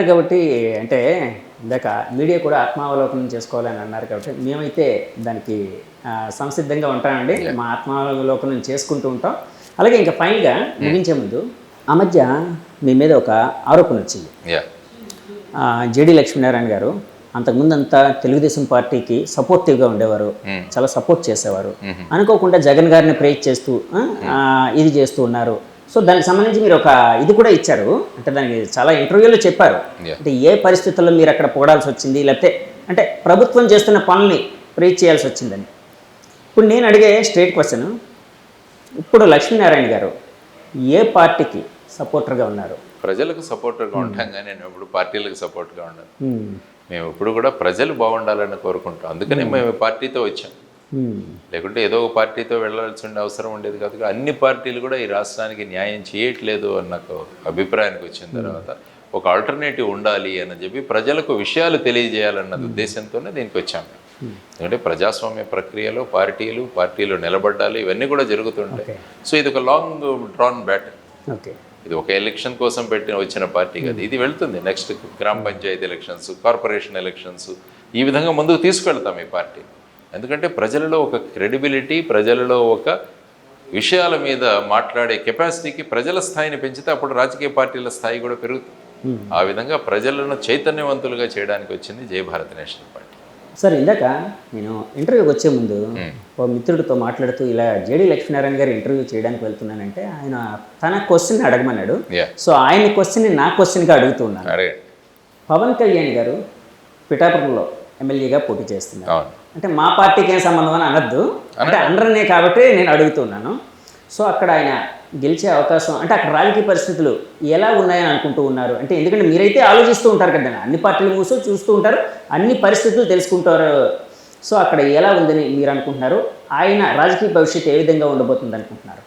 కాబట్టి అంటే ఇందాక మీడియా కూడా ఆత్మావలోకనం చేసుకోవాలని అన్నారు కాబట్టి మేమైతే దానికి సంసిద్ధంగా ఉంటామండి. మా ఆత్మావలోకనం చేసుకుంటూ ఉంటాం. అలాగే ఇంకా ఫైనల్గా ముగించే ముందు ఆ మధ్య మీ మీద ఒక ఆరోపణ వచ్చింది. జేడి లక్ష్మీనారాయణ గారు అంతకుముందు అంతా తెలుగుదేశం పార్టీకి సపోర్టివ్గా ఉండేవారు, చాలా సపోర్ట్ చేసేవారు. అనుకోకుండా జగన్ గారిని ప్రేజ్ చేస్తూ ఇది చేస్తూ ఉన్నారు. సో దానికి సంబంధించి మీరు ఒక ఇది కూడా ఇచ్చారు, అంటే దానికి చాలా ఇంటర్వ్యూలో చెప్పారు. అంటే ఏ పరిస్థితుల్లో మీరు అక్కడ పొగడాల్సి వచ్చింది, లేకపోతే అంటే ప్రభుత్వం చేస్తున్న పనుల్ని ప్రేజ్ చేయాల్సి వచ్చిందని. ఇప్పుడు నేను అడిగే స్ట్రైట్ క్వశ్చన్, ఇప్పుడు లక్ష్మీనారాయణ గారు ఏ పార్టీకి సపోర్టర్గా ఉన్నారు? ప్రజలకు సపోర్టర్గా ఉంటాం కానీ నేను ఎప్పుడు పార్టీలకు సపోర్ట్గా ఉన్నాను. మేము ఇప్పుడు కూడా ప్రజలు బాగుండాలని కోరుకుంటాం. అందుకనే మేము పార్టీతో వచ్చాం. లేకుంటే ఏదో ఒక పార్టీతో వెళ్ళాల్సిన అవసరం ఉండేది కాదు. అన్ని పార్టీలు కూడా ఈ రాష్ట్రానికి న్యాయం చేయట్లేదు అన్న నాకు అభిప్రాయానికి వచ్చిన తర్వాత ఒక ఆల్టర్నేటివ్ ఉండాలి అని చెప్పి ప్రజలకు విషయాలు తెలియజేయాలన్న ఉద్దేశంతోనే దీనికి వచ్చాము. ఎందుకంటే ప్రజాస్వామ్య ప్రక్రియలో పార్టీలు నిలబడ్డాలి, ఇవన్నీ కూడా జరుగుతుంటాయి. సో ఇది ఒక లాంగ్ డ్రాన్ బ్యాటిల్. ఇది ఒక ఎలక్షన్ కోసం వచ్చిన పార్టీ కాదు. ఇది వెళ్తుంది నెక్స్ట్ గ్రామ పంచాయతీ ఎలక్షన్స్, కార్పొరేషన్ ఎలక్షన్స్, ఈ విధంగా ముందుకు తీసుకెళ్తాం ఈ పార్టీ. ఎందుకంటే ప్రజలలో ఒక క్రెడిబిలిటీ, ప్రజలలో ఒక విషయాల మీద మాట్లాడే కెపాసిటీకి ప్రజల స్థాయిని పెంచితే అప్పుడు రాజకీయ పార్టీల స్థాయి కూడా పెరుగుతుంది. ఆ విధంగా ప్రజలను చైతన్యవంతులుగా చేయడానికి వచ్చింది జై భారత్ నేషనల్ పార్టీ. సార్, ఇందాక నేను ఇంటర్వ్యూకి వచ్చే ముందు ఓ మిత్రుడితో మాట్లాడుతూ ఇలా జేడి లక్ష్మీనారాయణ గారు ఇంటర్వ్యూ చేయడానికి వెళ్తున్నానంటే ఆయన తన క్వశ్చన్ అడగమన్నాడు. సో ఆయన క్వశ్చన్ని నా క్వశ్చన్గా అడుగుతున్నాను. పవన్ కళ్యాణ్ గారు పిఠాపురంలో ఎమ్మెల్యేగా పోటీ చేస్తున్నారు. అంటే మా పార్టీకి ఏం సంబంధం అని అనద్దు, అంటే అందరనే కాబట్టి నేను అడుగుతున్నాను. సో అక్కడ ఆయన గెలిచే అవకాశం, అంటే అక్కడ రాజకీయ పరిస్థితులు ఎలా ఉన్నాయని అనుకుంటూ ఉన్నారు? అంటే ఎందుకంటే మీరైతే ఆలోచిస్తూ ఉంటారు కదా, అన్ని పార్టీలు మూసో చూస్తూ ఉంటారు, అన్ని పరిస్థితులు తెలుసుకుంటారు. సో అక్కడ ఎలా ఉందని మీరు అనుకుంటున్నారు? ఆయన రాజకీయ భవిష్యత్తు ఏ విధంగా ఉండబోతుంది అనుకుంటున్నారు?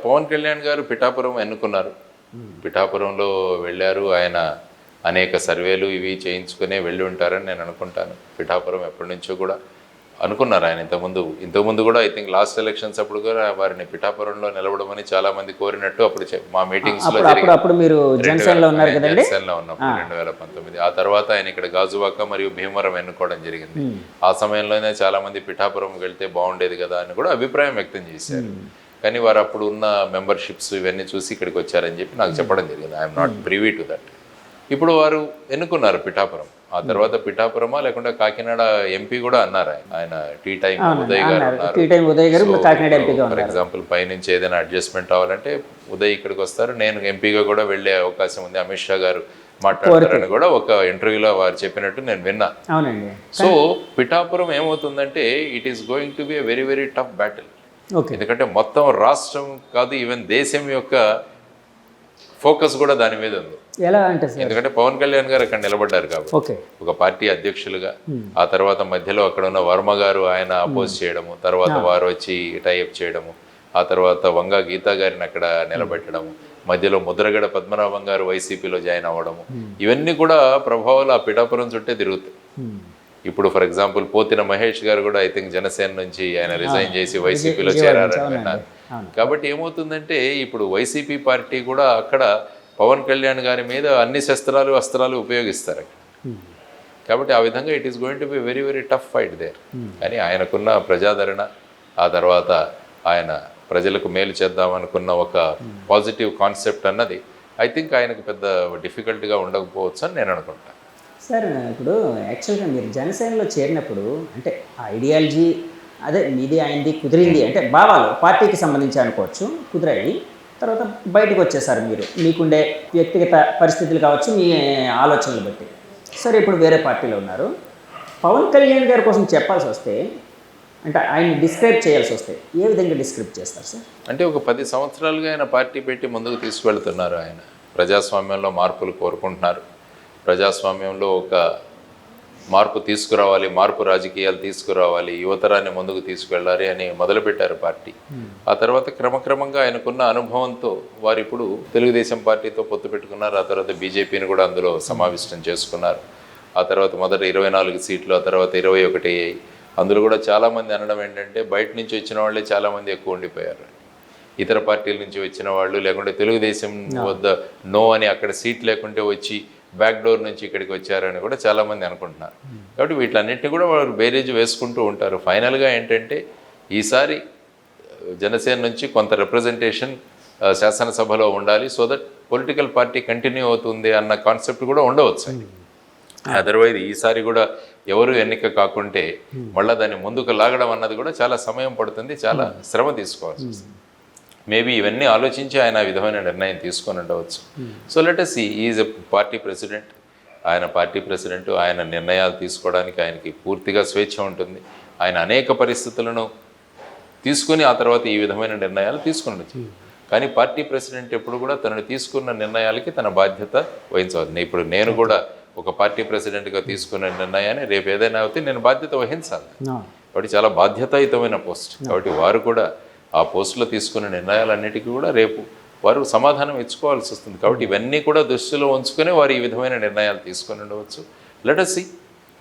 పవన్ కళ్యాణ్ గారు పిఠాపురం ఎన్నుకున్నారు. పిఠాపురంలో వెళ్ళారు. ఆయన అనేక సర్వేలు ఇవి చేయించుకునే వెళ్ళి ఉంటారని నేను అనుకుంటాను. పిఠాపురం ఎప్పటి నుంచో కూడా అనుకున్నారు ఆయన. ఇంతకుముందు కూడా ఐ థింక్ లాస్ట్ ఎలక్షన్స్ అప్పుడు కూడా వారిని పిఠాపురంలో నిలబడమని చాలా మంది కోరినట్టు అప్పుడు మా మీటింగ్స్ లో జనసేనలో ఉన్నప్పుడు 2019. ఆ తర్వాత ఆయన ఇక్కడ గాజువాక మరియు భీమవరం ఎన్నుకోవడం జరిగింది. ఆ సమయంలోనే చాలా మంది పిఠాపురం వెళ్తే బాగుండేది కదా అని కూడా అభిప్రాయం వ్యక్తం చేశారు. కానీ వారు అప్పుడు ఉన్న మెంబర్షిప్స్ ఇవన్నీ చూసి ఇక్కడికి వచ్చారని చెప్పి నాకు చెప్పడం జరిగింది. I'm not privy to that. ఇప్పుడు వారు ఎన్నుకున్నారు పిఠాపురం. ఆ తర్వాత పిఠాపురమా లేకుండా కాకినాడ ఎంపీ కూడా అన్నారు. ఆయన టీ టైం ఉదయ్ గారు ఫర్ ఎగ్జాంపుల్ పైనుంచి ఏదైనా అడ్జస్ట్మెంట్ అవ్వాలంటే ఉదయ్ ఇక్కడికి వస్తారు, నేను ఎంపీగా కూడా వెళ్ళే అవకాశం ఉంది, అమిత్ షా గారు మాట్లాడతారని కూడా ఒక ఇంటర్వ్యూలో వారు చెప్పినట్టు నేను విన్నా. సో పిఠాపురం ఏమవుతుందంటే it is going to B a very very tough battle. ఎందుకంటే మొత్తం రాష్ట్రం కాదు, ఈవెన్ దేశం యొక్క ఫోకస్ కూడా దాని మీద ఉంది. ఎలా అంటే ఎందుకంటే పవన్ కళ్యాణ్ గారు అక్కడ నిలబడ్డారు కాబట్టి ఒక పార్టీ అధ్యక్షులుగా. ఆ తర్వాత మధ్యలో అక్కడ ఉన్న వర్మ గారు ఆయన అపోజ్ చేయడము, తర్వాత వారు వచ్చి టైఅప్ చేయడము, ఆ తర్వాత వంగా గీతా గారిని అక్కడ నిలబెట్టడము, మధ్యలో ముద్రగడ పద్మనాభం గారు వైసీపీలో జాయిన్ అవ్వడము, ఇవన్నీ కూడా ప్రభావాలు ఆ పిఠాపురం చుట్టే తిరుగుతాయి. ఇప్పుడు ఫర్ ఎగ్జాంపుల్ పోతిన మహేష్ గారు కూడా ఐ థింక్ జనసేన నుంచి ఆయన రిజైన్ చేసి వైసీపీలో చేరారని విన్నారు. కాబట్టి ఏమవుతుందంటే ఇప్పుడు వైసీపీ పార్టీ కూడా అక్కడ పవన్ కళ్యాణ్ గారి మీద అన్ని అస్త్రాలు ఉపయోగిస్తారు అక్కడ. కాబట్టి ఆ విధంగా it is going to be very very tough fight there. కానీ ఆయనకున్న ప్రజాదరణ, ఆ తర్వాత ఆయన ప్రజలకు మేలు చేద్దామనుకున్న ఒక పాజిటివ్ కాన్సెప్ట్ అన్నది ఐ థింక్ ఆయనకు పెద్ద డిఫికల్ట్గా ఉండకపోవచ్చు అని నేను అనుకుంటాను. సార్, ఇప్పుడు యాక్చువల్గా మీరు జనసేనలో చేరినప్పుడు అంటే ఐడియాలజీ అదే మీది ఆయనది కుదిరింది, అంటే భావాలు పార్టీకి సంబంధించి అనుకోవచ్చు కుదిరాయి. తర్వాత బయటకు వచ్చేసారు మీరు, మీకుండే వ్యక్తిగత పరిస్థితులు కావచ్చు, మీ ఆలోచనలు బట్టి. సరే, ఇప్పుడు వేరే పార్టీలో ఉన్నారు. పవన్ కళ్యాణ్ గారి కోసం చెప్పాల్సి వస్తే, అంటే ఆయన్ని డిస్క్రైబ్ చేయాల్సి వస్తే ఏ విధంగా డిస్క్రైబ్ చేస్తారు సార్? అంటే ఒక 10 సంవత్సరాలుగా ఆయన పార్టీ పెట్టి ముందుకు తీసుకువెళ్తున్నారు. ఆయన ప్రజాస్వామ్యంలో మార్పులు కోరుకుంటున్నారు. ప్రజాస్వామ్యంలో ఒక మార్పు తీసుకురావాలి, మార్పు రాజకీయాలు తీసుకురావాలి, యువతరాన్ని ముందుకు తీసుకువెళ్ళాలి అని మొదలుపెట్టారు పార్టీ. ఆ తర్వాత క్రమక్రమంగా ఆయనకున్న అనుభవంతో వారు ఇప్పుడు తెలుగుదేశం పార్టీతో పొత్తు పెట్టుకున్నారు. ఆ తర్వాత బీజేపీని కూడా అందులో సమావిష్టం చేసుకున్నారు. ఆ తర్వాత మొదట 24 సీట్లు, ఆ తర్వాత 21 అయ్యాయి. అందులో కూడా చాలామంది అనడం ఏంటంటే బయట నుంచి వచ్చిన వాళ్ళే చాలామంది ఎక్కువ ఉండిపోయారు. ఇతర పార్టీల నుంచి వచ్చిన వాళ్ళు, లేకుంటే తెలుగుదేశం వద్ద నో అని అక్కడ సీట్ లేకుంటే వచ్చి బ్యాక్ డోర్ నుంచి ఇక్కడికి వచ్చారని కూడా చాలామంది అనుకుంటున్నారు. కాబట్టి వీటిలన్నింటినీ కూడా వాళ్ళు బేరీజ్ వేసుకుంటూ ఉంటారు. ఫైనల్గా ఏంటంటే ఈసారి జనసేన నుంచి కొంత రిప్రజెంటేషన్ శాసనసభలో ఉండాలి, so that political party continue అవుతుంది అన్న కాన్సెప్ట్ కూడా ఉండవచ్చు. అదర్వైజ్ ఈసారి కూడా ఎవరు ఎన్నిక కాకుంటే మళ్ళీ దాన్ని ముందుకు లాగడం అన్నది కూడా చాలా సమయం పడుతుంది, చాలా శ్రమ తీసుకోవాల్సి వస్తుంది. మేబీ ఇవన్నీ ఆలోచించి ఆయన ఆ విధమైన నిర్ణయం తీసుకొని ఉండవచ్చు. So let us see, is a party president. ఆయన పార్టీ ప్రెసిడెంట్, ఆయన నిర్ణయాలు తీసుకోవడానికి ఆయనకి పూర్తిగా స్వేచ్ఛ ఉంటుంది. ఆయన అనేక పరిస్థితులను తీసుకొని ఆ తర్వాత ఈ విధమైన నిర్ణయాలు తీసుకునొచ్చు. కానీ పార్టీ ప్రెసిడెంట్ ఎప్పుడు కూడా తనను తీసుకున్న నిర్ణయాలకి తన బాధ్యత వహించవచ్చు. ఇప్పుడు నేను కూడా ఒక పార్టీ ప్రెసిడెంట్గా తీసుకున్న నిర్ణయాన్ని రేపు ఏదైనా అయితే నేను బాధ్యత వహించాలి. కాబట్టి చాలా బాధ్యతాయుతమైన పోస్ట్. కాబట్టి వారు కూడా ఆ పోస్టులో తీసుకున్న నిర్ణయాలన్నిటికీ కూడా రేపు వారు సమాధానం ఇచ్చుకోవాల్సి వస్తుంది. కాబట్టి ఇవన్నీ కూడా దృష్టిలో ఉంచుకొని వారు ఈ విధమైన నిర్ణయాలు తీసుకొని ఉండవచ్చు. లెట్ us see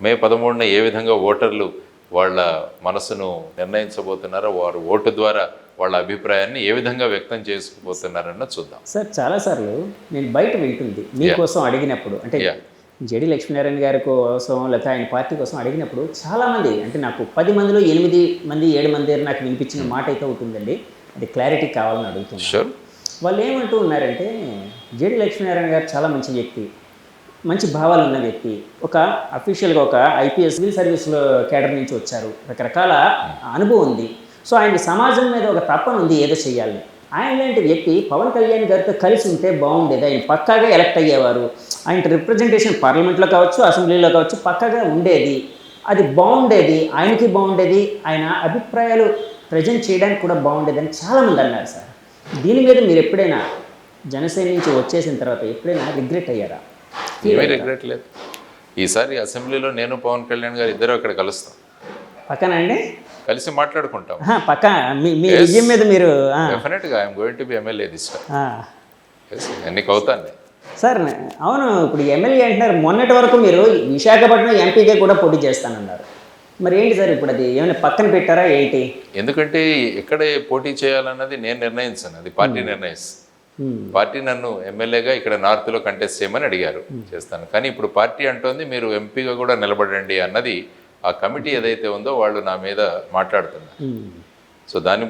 మే 13న ఏ విధంగా ఓటర్లు వాళ్ళ మనసును నిర్ణయించబోతున్నారో, వారు ఓటు ద్వారా వాళ్ళ అభిప్రాయాన్ని ఏ విధంగా వ్యక్తం చేసుకుపోతున్నారన్న చూద్దాం. సార్ చాలాసార్లు నేను బయట వింటుంది మీకోసం అడిగినప్పుడు, అంటే జేడి లక్ష్మీనారాయణ గారి కోసం లేకపోతే ఆయన పార్టీ కోసం అడిగినప్పుడు చాలామంది, అంటే నాకు 10 మందిలో 8 మంది 7 మంది నాకు వినిపించిన మాట అయితే ఉంటుందండి, అది క్లారిటీ కావాలని అడుగుతున్నాను. వాళ్ళు ఏమంటూ ఉన్నారంటే, జేడి లక్ష్మీనారాయణ గారు చాలా మంచి వ్యక్తి, మంచి భావాలు ఉన్న వ్యక్తి, ఒక అఫీషియల్గా ఒక ఐపీఎస్ సివిల్ సర్వీస్లో కేడర్ నుంచి వచ్చారు, రకరకాల అనుభవం ఉంది. సో ఆయనకి సమాజం మీద ఒక తపన ఉంది, ఏదో చేయాలని. ఆయన లాంటి వ్యక్తి పవన్ కళ్యాణ్ గారితో కలిసి ఉంటే బాగుండేది, ఆయన పక్కాగా ఎలక్ట్ అయ్యేవారు, ఆయన రిప్రజెంటేషన్ పార్లమెంట్లో కావచ్చు అసెంబ్లీలో కావచ్చు పక్కాగా ఉండేది, అది బాగుండేది, ఆయనకి బాగుండేది, ఆయన అభిప్రాయాలు ప్రజెంట్ చేయడానికి కూడా బాగుండేదని చాలామంది అన్నారు సార్. దీని మీద మీరు ఎప్పుడైనా జనసేన నుంచి వచ్చేసిన తర్వాత ఎప్పుడైనా రిగ్రెట్ అయ్యారా? ఏమీ రిగ్రెట్ లేదు. ఈసారి అసెంబ్లీలో నేను పవన్ కళ్యాణ్ గారు ఇద్దరు అక్కడ కలుస్తాం, పక్కన అండి కలిసి మాట్లాడుకుంటాం. పక్క మీ విజయం మీద మీరు డెఫినెట్గా I'm going to B MLA this time. ఎన్నిక అవుతాను సార్. అవును, ఇప్పుడు ఎమ్మెల్యే అంటున్నారు, మొన్నటి వరకు మీరు విశాఖపట్నం ఎంపీగా కూడా పోటీ చేస్తానన్నారు, మరి ఏంటి సార్ ఇప్పుడు అది ఏమైనా పక్కన పెట్టారా ఏంటి? ఎందుకంటే ఎక్కడ పోటీ చేయాలన్నది నేను నిర్ణయించాను, అది పార్టీ నిర్ణయిస్తాను. పార్టీ నన్ను ఎమ్మెల్యేగా ఇక్కడ నార్త్లో కంటెస్ట్ చేయమని అడిగారు, చేస్తాను. కానీ ఇప్పుడు పార్టీ అంటోంది మీరు ఎంపీగా కూడా నిలబడండి అన్నది ఆ కమిటీ ఏదైతే ఉందో వాళ్ళు నా మీద మాట్లాడుతున్నారు. సో దాని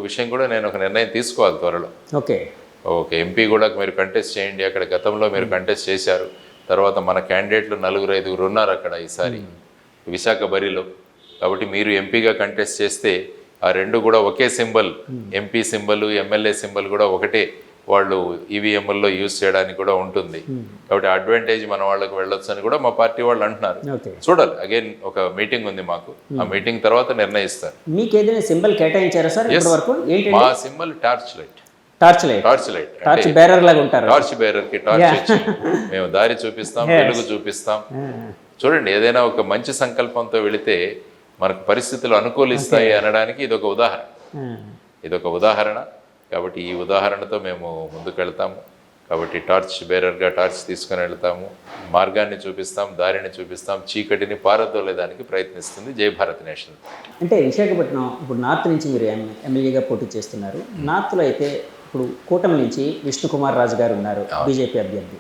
విషయం కూడా నేను ఒక నిర్ణయం తీసుకోవాలి త్వరలో. ఓకే ఎంపీ కూడా మీరు కంటెస్ట్ చేయండి, అక్కడ గతంలో మీరు కంటెస్ట్ చేశారు, తర్వాత మన క్యాండిడేట్లు 4-5 ఉన్నారు అక్కడ ఈసారి విశాఖ బరిలో, కాబట్టి మీరు ఎంపీగా కంటెస్ట్ చేస్తే ఆ రెండు కూడా ఒకే symbol, MP symbol MLA symbol కూడా ఒకటే, వాళ్ళు ఈవీఎంఎల్లో యూజ్ చేయడానికి కూడా ఉంటుంది. కాబట్టి అడ్వాంటేజ్ మన వాళ్ళకి వెళ్ళొచ్చు అని కూడా మా పార్టీ వాళ్ళు అంటున్నారు. చూడాలి, అగైన్ ఒక మీటింగ్ ఉంది మాకు, ఆ మీటింగ్ తర్వాత నిర్ణయిస్తారు. మీకు ఏదైనా సింబల్ కేటాయించారా సార్? మా symbol torch light. Torch bearer లాగా ఉంటారు. టార్చ్ బేరర్ కి టార్చ్ ఇచ్చి మేము దారి చూపిస్తాం, వెలుగు చూపిస్తాం. చూడండి, ఏదైనా ఒక మంచి సంకల్పంతో వెళితే మనకు పరిస్థితులు అనుకూలిస్తాయి అనడానికి ఇదొక ఉదాహరణ. కాబట్టి ఈ ఉదాహరణతో మేము ముందుకు వెళ్తాము. కాబట్టి టార్చ్ బేరర్గా టార్చ్ తీసుకొని వెళ్తాము, మార్గాన్ని చూపిస్తాం, దారిని చూపిస్తాం, చీకటిని పారదోలేదానికి ప్రయత్నిస్తుంది జై భారత్ నేషనల్. అంటే విశాఖపట్నం ఇప్పుడు నార్త్ నుంచి మీరు ఎమ్మెల్యేగా పోటీ చేస్తున్నారు. నార్త్లో అయితే ఇప్పుడు కూటమి నుంచి విష్ణుకుమార్ రాజు గారు ఉన్నారు, బీజేపీ అభ్యర్థి.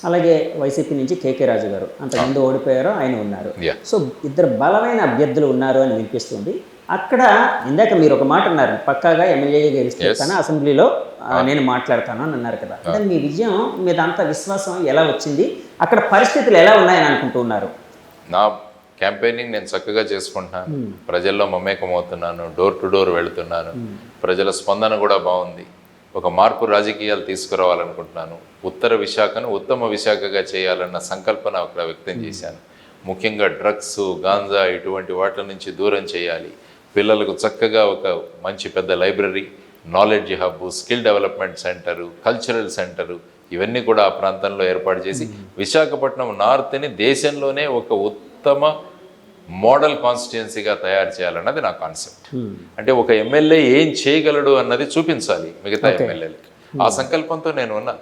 అలాగే వైసీపీ నుంచి కేకే రాజు గారు, అంతకుముందు ఓడిపోయారో ఆయన ఉన్నారు. సో ఇద్దరు బలమైన అభ్యర్థులు ఉన్నారు అని వినిపిస్తుంది. అక్కడ ఇందాక మీరు ఒక మాట అన్నారు, పక్కాగా ఎమ్మెల్యేగా గెలుస్తాను, అసెంబ్లీలో నేను మాట్లాడతాను అని అన్నారు కదా. అంటే మీ విజయం మీద అంత విశ్వాసం ఎలా వచ్చింది? అక్కడ పరిస్థితులు ఎలా ఉన్నాయని అనుకుంటున్నారు? నా క్యాంపెయినింగ్ నేను చక్కగా చేసుకుంటున్నాను, ప్రజల్లో మమేకం అవుతున్నాను, డోర్ టు డోర్ వెళుతున్నాను, ప్రజల స్పందన కూడా బాగుంది. ఒక మార్పు రాజకీయాలు తీసుకురావాలనుకుంటున్నాను, ఉత్తర విశాఖను ఉత్తమ విశాఖగా చేయాలన్న సంకల్పన అక్కడ వ్యక్తం చేశాను. ముఖ్యంగా డ్రగ్స్, గాంజా ఇటువంటి వాటి నుంచి దూరం చేయాలి, పిల్లలకు చక్కగా ఒక మంచి పెద్ద library, knowledge hub, skill development centre, cultural centre ఇవన్నీ కూడా ఆ ప్రాంతంలో ఏర్పాటు చేసి విశాఖపట్నం నార్త్ని దేశంలోనే ఒక ఉత్తమ మోడల్ కాన్స్టిట్యుయెన్సీగా తయారు చేయాలన్నది నా కాన్సెప్ట్. అంటే ఒక ఎమ్మెల్యే ఏం చేయగలడు అన్నది చూపించాలి మిగతా ఎమ్మెల్యేలకి. ఆ సంకల్పంతో నేను ఉన్నా,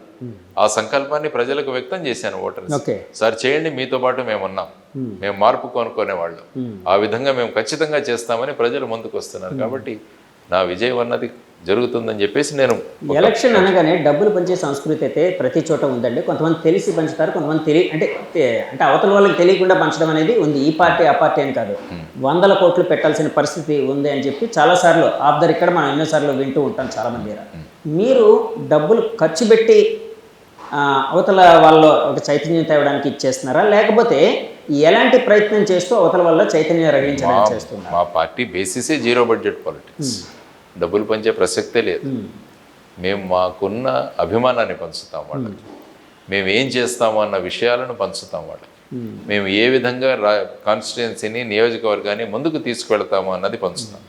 ఆ సంకల్పాన్ని ప్రజలకు వ్యక్తం చేశాను ఓటర్స్. సార్ చేయండి, మీతో పాటు మేము ఉన్నాం, మేము మార్పు కొనుక్కునేవాళ్ళం, ఆ విధంగా మేము ఖచ్చితంగా చేస్తామని ప్రజలు ముందుకు వస్తున్నారు. కాబట్టి నా విజయం అన్నది జరుగుతుందని చెప్పేసి నేను ఎలక్షన్ అనగానే డబ్బులు పంచే సంస్కృతి అయితే ప్రతి చోట ఉందండి. కొంతమంది తెలిసి పంచుతారు, కొంతమంది అంటే అవతల వాళ్ళకి తెలియకుండా పంచడం అనేది ఉంది. ఈ పార్టీ ఆ పార్టీ అని కాదు, 100 కోట్లు పెట్టాల్సిన పరిస్థితి ఉంది అని చెప్పి చాలాసార్లు ఆఫ్ ద రికార్డ్ మనం ఎన్నోసార్లు వింటూ ఉంటాం చాలామంది. మీరు డబ్బులు ఖర్చు పెట్టి అవతల వాళ్ళు ఒక చైతన్యం తేవడానికి ఇచ్చేస్తున్నారా, లేకపోతే ఎలాంటి ప్రయత్నం చేస్తూ అవతల వల్ల చైతన్యం రగిలించడానికి చేస్తున్నారు? మా పార్టీ బేసిసే జీరో బడ్జెట్ పాలిటిక్స్. డబ్బులు పంచే ప్రసక్తే లేదు. మేము మాకున్న అభిమానాన్ని పంచుతాం వాళ్ళకి, మేము ఏం చేస్తాము అన్న విషయాలను పంచుతాం వాళ్ళకి, మేము ఏ విధంగా కాన్స్టిట్యుయెన్సీని నియోజకవర్గాన్ని ముందుకు తీసుకువెళ్తాము అన్నది పంచుతాం.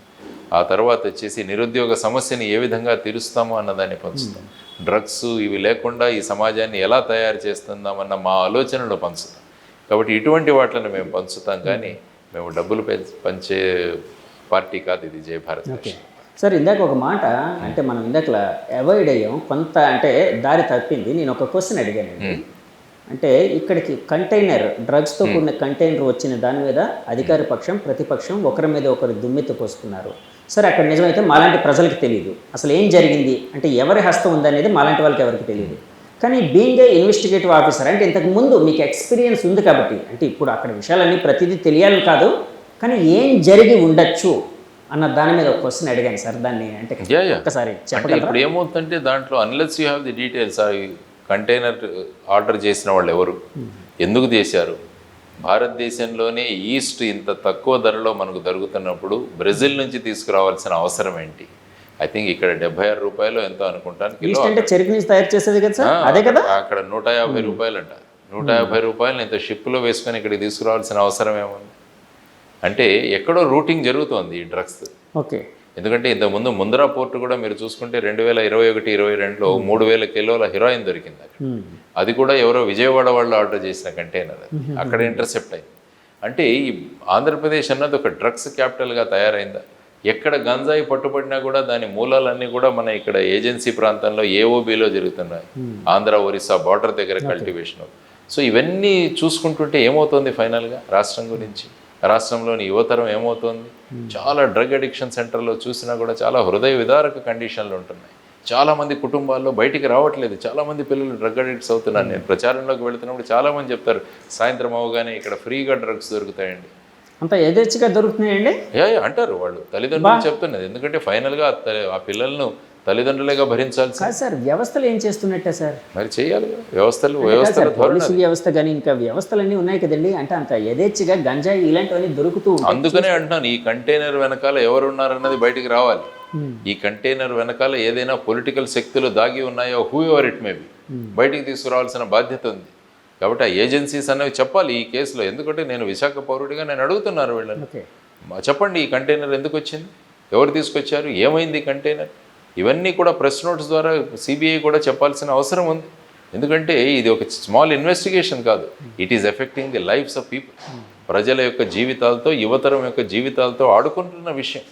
ఆ తర్వాత వచ్చేసి నిరుద్యోగ సమస్యని ఏ విధంగా తీరుస్తామో అన్నదాన్ని పంచుతాం. డ్రగ్స్ ఇవి లేకుండా ఈ సమాజాన్ని ఎలా తయారు చేస్తుందామన్న మా ఆలోచనలు పంచుతాం. కాబట్టి ఇటువంటి వాటిని మేము పంచుతాం, కానీ మేము డబ్బులు పంచే పార్టీ కాదు ఇది జయ భారత్. సార్, ఇందాక ఒక మాట అంటే మనం ఇందాక అవాయిడ్ అయ్యాం కొంత, అంటే దారి తప్పింది. నేను ఒక క్వశ్చన్ అడిగానండి. అంటే ఇక్కడికి కంటైనర్, డ్రగ్స్తో కూడిన కంటైనర్ వచ్చిన దాని మీద అధికార పక్షం ప్రతిపక్షం ఒకరి మీద ఒకరు దుమ్మెత్తి పోసుకున్నారు. సరే, అక్కడ నిజమైతే మాలాంటి ప్రజలకు తెలియదు అసలు ఏం జరిగింది, అంటే ఎవరి హస్తం ఉందనేది మాలాంటి వాళ్ళకి ఎవరికి తెలియదు. కానీ బీయింగ్ ఏ ఇన్వెస్టిగేటివ్ ఆఫీసర్ అంటే ఇంతకు ముందు మీకు ఎక్స్పీరియన్స్ ఉంది కాబట్టి, అంటే ఇప్పుడు అక్కడ విషయాలన్నీ ప్రతిదీ తెలియాలి కాదు, కానీ ఏం జరిగి ఉండొచ్చు అన్న దాని మీద ఒక క్వశ్చన్ అడిగాను సార్. దాన్ని అంటే ఒక్కసారి చెప్పగలరా? ఇప్పుడు ఏమవుతుందంటే దాంట్లో unless you have the details, container order చేసిన వాళ్ళు ఎవరు, ఎందుకు చేశారు, భారతదేశంలోనే ఈస్ట్ ఇంత తక్కువ ధరలో మనకు దొరుకుతున్నప్పుడు బ్రెజిల్ నుంచి తీసుకురావాల్సిన అవసరం ఏంటి? ఐ థింక్ ఇక్కడ 76 రూపాయలు ఎంతో అనుకుంటాను కిలో. అంటే చెరుకు నుంచి తయారు చేసేది కదా సార్, అదే కదా. అక్కడ 150 రూపాయలు అంట. 150 రూపాయలు ఇంత షిప్లో వేసుకొని ఇక్కడికి తీసుకురావాల్సిన అవసరం ఏముంది? అంటే ఎక్కడో రూటింగ్ జరుగుతోంది ఈ డ్రగ్స్. ఓకే. ఎందుకంటే ఇంతకుముందు ముందరా పోర్టు కూడా మీరు చూసుకుంటే 2021-22లో 3000 కిలోల హెరాయిన్ దొరికింది అక్కడ. అది కూడా ఎవరో విజయవాడ వాళ్ళు ఆర్డర్ చేసిన కంటైనర్, అక్కడ ఇంటర్సెప్ట్ అయింది. అంటే ఈ ఆంధ్రప్రదేశ్ అన్నది ఒక డ్రగ్స్ క్యాపిటల్గా తయారైందా? ఎక్కడ గంజాయి పట్టుబడినా కూడా దాని మూలాలన్నీ కూడా మన ఇక్కడ ఏజెన్సీ ప్రాంతంలో ఏఓబిలో జరుగుతున్నాయి. ఆంధ్ర ఒరిస్సా బార్డర్ దగ్గర కల్టివేషన్. సో ఇవన్నీ చూసుకుంటుంటే ఏమవుతుంది ఫైనల్గా రాష్ట్రం గురించి, రాష్ట్రంలోని యువతరం ఏమవుతుంది? చాలా డ్రగ్ అడిక్షన్ సెంటర్లో చూసినా కూడా చాలా హృదయ విదారక కండిషన్లు ఉంటున్నాయి. చాలామంది కుటుంబాల్లో బయటికి రావట్లేదు, చాలామంది పిల్లలు డ్రగ్ అడిక్ట్స్ అవుతున్నారు. నేను ప్రచారంలోకి వెళుతున్నప్పుడు చాలామంది చెప్తారు సాయంత్రం అవగానే ఇక్కడ ఫ్రీగా డ్రగ్స్ దొరుకుతాయండి, అంత యథేచ్ఛగా దొరుకుతున్నాయండి అంటారు వాళ్ళు. తల్లిదండ్రులు చెప్తున్నది, ఎందుకంటే ఫైనల్గా ఆ పిల్లలను తల్లిదండ్రులుగా భరించాల్సి. సార్, వ్యవస్థలు ఏం చేస్తున్నట్టే సార్? మరి చేయాలి వ్యవస్థలు పోలీసు వ్యవస్థ కానీ ఇంకా వ్యవస్థలన్నీ ఉన్నాయి కదండి. అంటే అంత యథేచ్ఛగా గంజాయి ఇలాంటివన్నీ దొరుకుతూ, అందుకనే అంటున్నాను ఈ కంటైనర్ వెనకాల ఎవరున్నారన్నది బయటికి రావాలి. ఈ కంటైనర్ వెనకాల ఏదైనా పొలిటికల్ శక్తులు దాగి ఉన్నాయో, who ever it may be, బయటికి తీసుకురావాల్సిన బాధ్యత ఉంది. కాబట్టి ఆ ఏజెన్సీస్ అనేవి చెప్పాలి ఈ కేసులో. ఎందుకంటే నేను విశాఖ పౌరుడిగా నేను అడుగుతున్నాను వీళ్ళని, చెప్పండి ఈ కంటైనర్ ఎందుకు వచ్చింది, ఎవరు తీసుకొచ్చారు, ఏమైంది కంటైనర్? ఇవన్నీ కూడా ప్రెస్ నోట్స్ ద్వారా సిబిఐ కూడా చెప్పాల్సిన అవసరం ఉంది. ఎందుకంటే ఇది ఒక స్మాల్ ఇన్వెస్టిగేషన్ కాదు, it is affecting the lives of people. ప్రజల యొక్క జీవితాలతో, యువతరం యొక్క జీవితాలతో ఆడుకుంటున్న విషయం.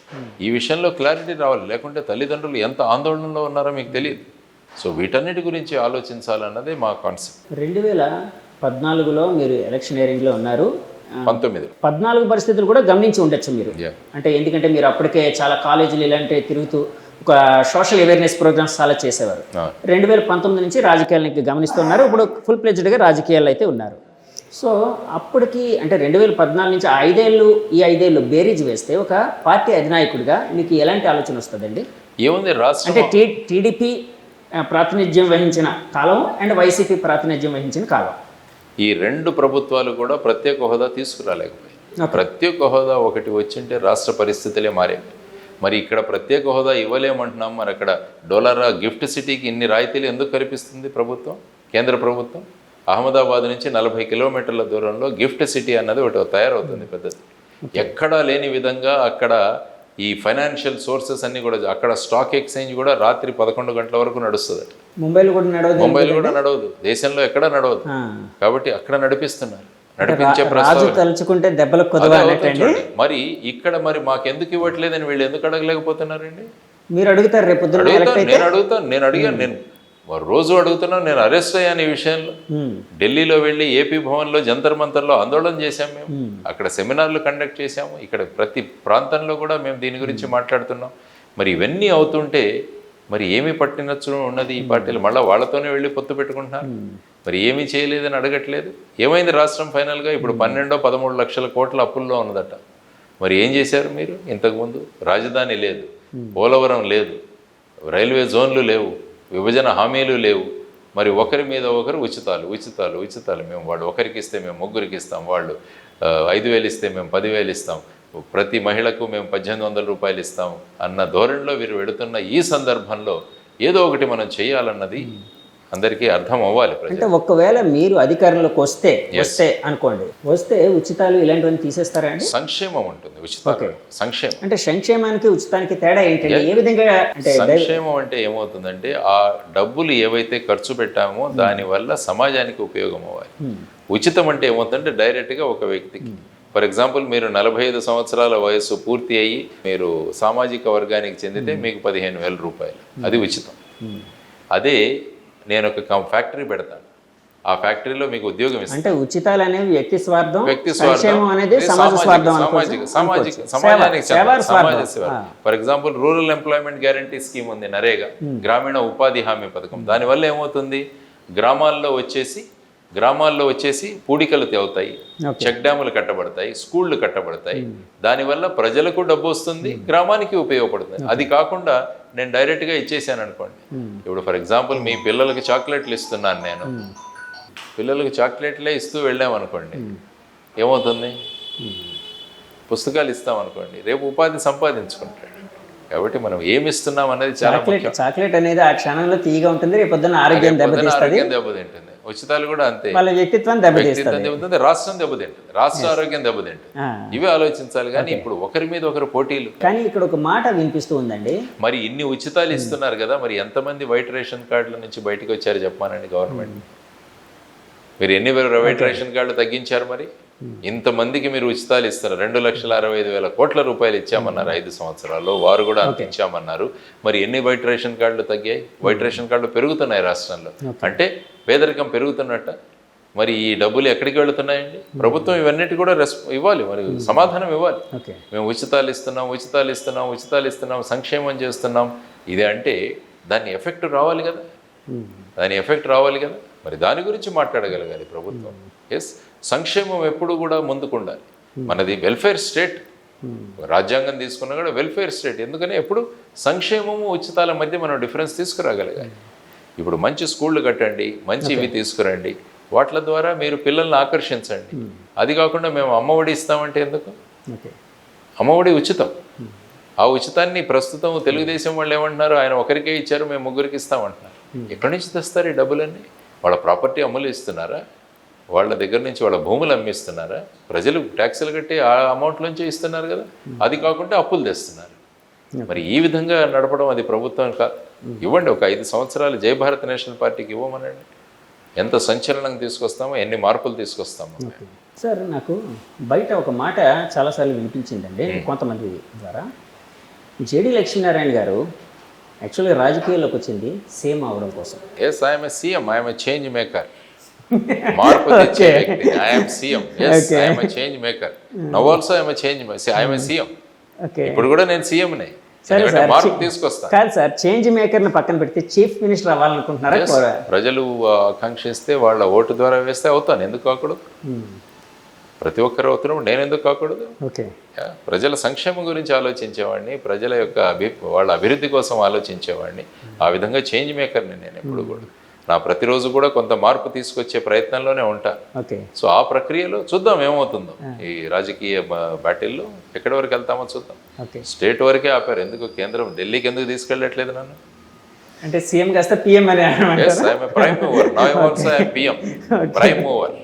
ఈ విషయంలో క్లారిటీ రావాలి, లేకుంటే తల్లిదండ్రులు ఎంత ఆందోళనలో ఉన్నారో మీకు తెలియదు. సో వీటన్నిటి గురించి ఆలోచించాలన్నదే మా కాన్సెప్ట్. 2014లో మీరు ఎలక్షనీరింగ్లో ఉన్నారు. 14 పరిస్థితులు కూడా గమనించి ఉండొచ్చు మీరు. అంటే ఎందుకంటే మీరు అప్పటికే చాలా కాలేజీలు ఇలాంటివి తిరుగుతూ ఒక సోషల్ అవేర్నెస్ ప్రోగ్రామ్స్ చాలా చేసేవారు. 2019 నుంచి రాజకీయాలకి గమనిస్తున్నారు, ఇప్పుడు ఫుల్ ప్లెజ్డ్గా రాజకీయాల్లో అయితే ఉన్నారు. సో అప్పటికి అంటే 2014 నుంచి ఈ ఐదేళ్ళు బేరీజ్ వేస్తే ఒక పార్టీ అధినాయకుడిగా మీకు ఎలాంటి ఆలోచన వస్తుందండి? ఏముంది, రాష్ట్రం అంటే టీడీపీ ప్రాతినిధ్యం వహించిన కాలం అండ్ వైసీపీ ప్రాతినిధ్యం వహించిన కాలం, ఈ రెండు ప్రభుత్వాలు కూడా ప్రత్యేక హోదా తీసుకురాలేకపోయాయి. ప్రత్యేక హోదా ఒకటి వచ్చింటే రాష్ట్ర పరిస్థితులే మారేవి. మరి ఇక్కడ ప్రత్యేక హోదా ఇవ్వలేమంటున్నాం, మరి అక్కడ డోలారా గిఫ్ట్ సిటీకి ఇన్ని రాయితీలు ఎందుకు కల్పిస్తుంది ప్రభుత్వం, కేంద్ర ప్రభుత్వం? అహ్మదాబాద్ నుంచి 40 కిలోమీటర్ల దూరంలో గిఫ్ట్ సిటీ అన్నది ఒకటి తయారవుతుంది పెద్దది. ఎక్కడా లేని విధంగా అక్కడ ఈ ఫైనాన్షియల్ సోర్సెస్ అన్నీ కూడా, అక్కడ స్టాక్ ఎక్స్చేంజ్ కూడా రాత్రి 11 గంటల వరకు నడుస్తుంది. ముంబైలో కూడా నడవదు, దేశంలో ఎక్కడ నడవదు. కాబట్టి అక్కడ నడిపిస్తున్నారు, నడిపించే తలుచుకుంటే దెబ్బలకు కొద్దిగా. మరి ఇక్కడ మరి మాకెందుకు ఇవ్వట్లేదని వీళ్ళు ఎందుకు అడగలేకపోతున్నారండి? మీరు అడుగుతారు రేపు? నేను అడిగాను, నేను రోజు అడుగుతున్నాను. నేను అరెస్ట్ అయ్యాను ఈ విషయంలో. ఢిల్లీలో వెళ్ళి ఏపీ భవన్లో జంతర్ మంతర్లో ఆందోళన చేశాం మేము, అక్కడ సెమినార్లు కండక్ట్ చేశాము. ఇక్కడ ప్రతి ప్రాంతంలో కూడా మేము దీని గురించి మాట్లాడుతున్నాం. మరి ఇవన్నీ అవుతుంటే మరి ఏమి పట్టినచ్చు ఉన్నది ఈ పార్టీలు? మళ్ళీ వాళ్ళతోనే వెళ్ళి పొత్తు పెట్టుకుంటున్నారు. మరి ఏమీ చేయలేదని అడగట్లేదు. ఏమైంది రాష్ట్రం ఫైనల్గా? ఇప్పుడు 12-13 లక్షల కోట్ల అప్పుల్లో ఉన్నదట. మరి ఏం చేశారు మీరు ఇంతకుముందు? రాజధాని లేదు, పోలవరం లేదు, రైల్వే జోన్లు లేవు, విభజన హామీలు లేవు. మరి ఒకరి మీద ఒకరు ఉచితాలు ఉచితాలు ఉచితాలు. మేము వాళ్ళు ఒకరికి ఇస్తే మేము ముగ్గురికి ఇస్తాం, వాళ్ళు 5,000 ఇస్తే మేము 10,000 ఇస్తాం, ప్రతి మహిళకు మేము 1,800 రూపాయలు ఇస్తాం అన్న ధోరణిలో వీరు వెడుతున్న ఈ సందర్భంలో ఏదో ఒకటి మనం చేయాలన్నది అందరికీ అర్థం అవ్వాలి. అంటే ఒకవేళ మీరు అధికారంలోకి వస్తే అనుకోండి, వస్తే ఉచితాలు ఇలాంటివన్నీ తీసేస్తారా అండి? సంక్షేమం ఉంటుంది, ఉచితాలు సంక్షేమం. అంటే సంక్షేమానికి ఉచితానికి తేడా ఏంటంటే ఏ విధంగా? అంటే సంక్షేమం అంటే ఏమవుతుందంటే ఆ డబ్బులు ఏవైతే ఖర్చు పెట్టామో దానివల్ల సమాజానికి ఉపయోగం అవ్వాలి. ఉచితం అంటే ఏమవుతుందంటే డైరెక్ట్గా ఒక వ్యక్తికి, ఫర్ ఎగ్జాంపుల్ మీరు 45 సంవత్సరాల వయస్సు పూర్తి అయ్యి మీరు సామాజిక వర్గానికి చెందితే మీకు 15,000 రూపాయలు, అది ఉచితం. అదే నేను ఒక ఫ్యాక్టరీ పెడతాను, ఆ ఫ్యాక్టరీలో మీకు ఉద్యోగం ఇస్తాను. అంటే ఉచితాలు అనేవి వ్యక్తి స్వార్థం, వ్యక్తి స్వార్థం అనేది సమాజ స్వార్థం, సమాజానికి సమాజ సేవ. For example rural employment guarantee scheme ఉంది, నరేగా గ్రామీణ ఉపాధి హామీ పథకం. దానివల్ల ఏమవుతుంది? గ్రామాల్లో వచ్చేసి పూడికలు తేవుతాయి, చెక్ డ్యాములు కట్టబడతాయి, స్కూళ్ళు కట్టబడతాయి. దానివల్ల ప్రజలకు డబ్బు వస్తుంది, గ్రామానికి ఉపయోగపడుతుంది. అది కాకుండా నేను డైరెక్ట్గా ఇచ్చేసాను అనుకోండి. ఇప్పుడు ఫర్ ఎగ్జాంపుల్ మీ పిల్లలకి చాక్లెట్లు ఇస్తున్నాను, నేను పిల్లలకి చాక్లెట్లే ఇస్తూ వెళ్ళామనుకోండి, ఏమవుతుంది? పుస్తకాలు ఇస్తామనుకోండి, రేపు ఉపాధి సంపాదించుకుంటాడు. కాబట్టి మనం ఏమి ఇస్తున్నాం అనేది చాలా ముఖ్యం. చాక్లెట్ అనేది ఆ క్షణంలో తీయగా ఉంటుంది, రేపు పొద్దున్న ఆరోగ్యం దెబ్బతింటుంది. ఉచితాలు కూడా అంతే, వాళ్ళ వ్యక్తిత్వం దెబ్బతింటుంది, రాష్ట్రం దెబ్బతింటుంది, రాష్ట్ర ఆరోగ్యం దెబ్బతింటుంది. ఇవే ఆలోచించాలి. కానీ ఇప్పుడు ఒకరి మీద ఒకరు పోటీలు. కానీ ఇక్కడ ఒక మాట వినిపిస్తూ ఉందండి, మరి ఇన్ని ఉచితాలు ఇస్తున్నారు కదా, మరి ఎంతమంది వైట్ రేషన్ కార్డుల నుంచి బయటకు వచ్చారు చెప్పానండి గవర్నమెంట్? మీరు ఎన్ని వైట్ రేషన్ కార్డులు తగ్గించారు? మరి ఇంతమందికి మీరు ఉచితాలు ఇస్తారు. 2,65,000 కోట్ల రూపాయలు ఇచ్చామన్నారు 5 సంవత్సరాల్లో, వారు కూడా అంత ఇచ్చామన్నారు. మరి ఎన్ని వైట్ రేషన్ కార్డులు తగ్గాయి? వైట్ రేషన్ కార్డులు పెరుగుతున్నాయి రాష్ట్రంలో. అంటే పేదరికం పెరుగుతున్నట్ట. మరి ఈ డబ్బులు ఎక్కడికి వెళుతున్నాయండి? ప్రభుత్వం ఇవన్నిటి కూడా ఇవ్వాలి, మరి సమాధానం ఇవ్వాలి. మేము ఉచితాలు ఇస్తున్నాం, సంక్షేమం చేస్తున్నాం, ఇదే అంటే దాని ఎఫెక్ట్ రావాలి కదా, మరి దాని గురించి మాట్లాడగలగాలి ప్రభుత్వం. ఎస్, సంక్షేమం ఎప్పుడు కూడా ముందుకుండాలి. మనది వెల్ఫేర్ స్టేట్, రాజ్యాంగం తీసుకున్నా కూడా వెల్ఫేర్ స్టేట్. ఎందుకని ఎప్పుడు సంక్షేమము ఉచితాల మధ్య మనం డిఫరెన్స్ తీసుకురాగలగాలి. ఇప్పుడు మంచి స్కూళ్ళు కట్టండి, మంచి ఇవి తీసుకురండి, వాటి ద్వారా మీరు పిల్లల్ని ఆకర్షించండి. అది కాకుండా మేము అమ్మఒడి ఇస్తామంటే ఎందుకు? అమ్మఒడి ఉచితం. ఆ ఉచితాన్ని ప్రస్తుతం తెలుగుదేశం వాళ్ళు ఏమంటున్నారు? ఆయన ఒకరికే ఇచ్చారు, మేము ముగ్గురికి ఇస్తామంటున్నారు. ఎక్కడి నుంచి తెస్తారు ఈ డబ్బులన్నీ? వాళ్ళ ప్రాపర్టీ అమ్ములు ఇస్తున్నారా? వాళ్ళ దగ్గర నుంచి వాళ్ళ భూములు అమ్మిస్తున్నారా? ప్రజలు ట్యాక్సులు కట్టి ఆ అమౌంట్లోంచి ఇస్తున్నారు కదా. అది కాకుండా అప్పులు తెస్తున్నారు. మరి ఈ విధంగా నడపడం అది ప్రభుత్వం కాదు. ఇవ్వండి, ఒక 5 సంవత్సరాలు జై భారత్ నేషనల్ పార్టీకి ఇవ్వమనండి. ఎంత సంచలనం తీసుకొస్తామో, ఎన్ని మార్పులు తీసుకొస్తామో. సార్, నాకు బయట ఒక మాట చాలాసార్లు వినిపించిందండి కొంతమంది ద్వారా. జేడి లక్ష్మీనారాయణ గారు యాక్చువల్గా రాజకీయాల్లోకి వచ్చింది సేమ్ అవడం కోసం. Yes, I'm a CM, I'm a change maker. మార్పు తెచ్చే వ్యక్తి. I'm CM, yes, I'm a change maker. Now also I'm a change, I'm a CM. ఇప్పుడు కూడా నేను సీఎంనే, మార్పు తీసుకొస్తా. కాదు సార్, చేంజ్ మేకర్ని పక్కన పెడితే చీఫ్ మినిస్టర్ అవ్వాలనుకుంటున్నారా? ప్రజలు ఆకాంక్షిస్తే వాళ్ళ ఓటు ద్వారా వేస్తే అవుతాను, ఎందుకు కాకూడదు? ప్రతి ఒక్కరు అవుతున్నాం, నేను ఎందుకు కాకూడదు? ప్రజల సంక్షేమం గురించి ఆలోచించేవాడిని, ప్రజల యొక్క వాళ్ళ అభివృద్ధి కోసం ఆలోచించేవాడిని. ఆ విధంగా చేంజ్ మేకర్ని నేను ఎప్పుడు కూడా. నా ప్రతిరోజు కూడా కొంత మార్పు తీసుకొచ్చే ప్రయత్నంలోనే ఉంటా. సో ఆ ప్రక్రియలో చూద్దాం ఏమవుతుందో. ఈ రాజకీయ బ్యాటిల్లో ఎక్కడి వరకు వెళ్తామో చూద్దాం. స్టేట్ వరకే ఆపారు, ఎందుకు కేంద్రం ఢిల్లీకి ఎందుకు తీసుకెళ్ళట్లేదు నన్ను? అంటే సీఎం కాస్త పిఎం అని. Prime mover, now I'm also PM, prime mover.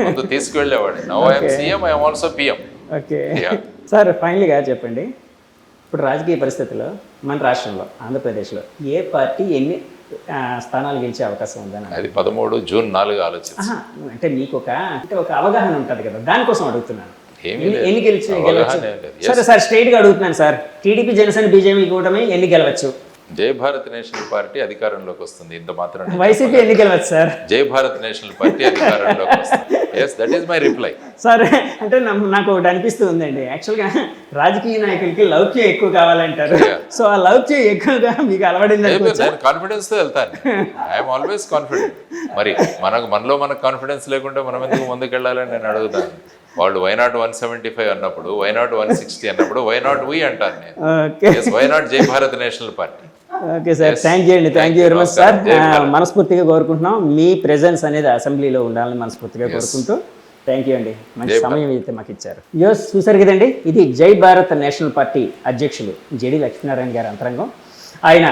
ముందు తీసుకువెళ్ళేవాడు, now I'm CM, I'm also PM. Okay sir, ఫైనల్గా చెప్పండి, ఇప్పుడు రాజకీయ పరిస్థితుల్లో మన రాష్ట్రంలో ఆంధ్రప్రదేశ్లో ఏ పార్టీ ఎన్ని స్థానాలు గెలిచే అవకాశం ఉందని? అది 13 జూన్ 4 ఆలోచన. అంటే మీకు ఒక అవగాహన ఉంటుంది కదా, దానికోసం అడుగుతున్నాను. ఎన్ని గెలవచ్చు? సరే సార్, స్ట్రైట్గా అడుగుతున్నాను సార్. టీడీపీ, జనసేన, బీజేపీ కూటమి ఎన్ని గెలవచ్చు? జై భారత్ నేషనల్ పార్టీ అధికారంలోకి వస్తుంది, ఇంత మాత్రం. వైసీపీ ఎన్ని గెలవచ్చు సార్? జై భారత్ నేషనల్ పార్టీ అధికారంలోకి వస్తుంది. Yes, that is my reply. Sir అంటే నాకు ఒకటి అనిపిస్తూ ఉందండి, యాక్చువల్గా రాజకీయ నాయకులకి లౌక్యం ఎక్కువ కావాలంటారు. సో ఆ లౌక్యం ఎక్కువగా మీకు అలవడింది. నేను కాన్ఫిడెన్స్ తో వెళ్తాను. I'm always confident. మరి మనలో మనకు కాన్ఫిడెన్స్ లేకుంటే మనం ఎందుకు ముందుకెళ్ళాలని నేను అడుగుతాను. వాళ్ళు వైనాట్ 175 అన్నప్పుడు, వైనాట్ 160 అన్నప్పుడు వైనాట్ వి అంటాను నేను. Okay, why not Jai Bharat national party. Okay sir, thank you అండి, thank you very much sir. మనస్ఫూర్తిగా కోరుకుంటున్నాం మీ ప్రెజెన్స్ అనేది అసెంబ్లీలో ఉండాలని మనస్ఫూర్తిగా కోరుకుంటూ థ్యాంక్ యూ అండి, మంచి సమయం అయితే మాకు ఇచ్చారు. యోస్ చూసారు కదండి, ఇది జై భారత్ నేషనల్ పార్టీ అధ్యక్షులు జేడి లక్ష్మీనారాయణ గారి అంతరంగం. ఆయన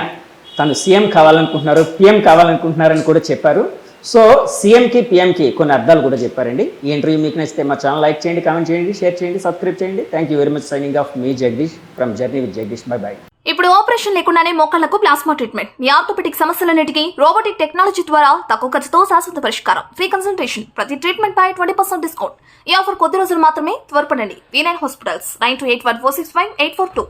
తను సీఎం కావాలనుకుంటున్నారు, పిఎం కావాలనుకుంటున్నారని కూడా చెప్పారు. సో సీఎంకి పిఎంకి కొన్ని అర్థాలు కూడా చెప్పారండి. ఈ ఇంటర్వ్యూ మీకు నచ్చితే మా ఛానల్ లైక్ చేయండి, కామెంట్ చేయండి, షేర్ చేయండి, సబ్స్క్రైబ్ చేయండి. Thank you very much. Signing off me Jagadish from journey with Jagadish. By by. ఇప్పుడు ఆపరేషన్ లేకుండానే మోకాళ్లకు ప్లాస్మా ట్రీట్మెంట్, మీ ఆర్థోపెటిక్ సమస్యలన్నిటికీ రోబోటిక్ టెక్నాలజీ ద్వారా తక్కువ ఖర్చుతో శాశ్వత పరిష్కారం, ఫ్రీ కన్సల్టేషన్, ప్రతి ట్రీట్మెంట్ పై 20% డిస్కౌంట్. ఈ ఆఫర్ కొద్ది రోజులు మాత్రమే, త్వరపడండి. V9 hospitals 9281465842.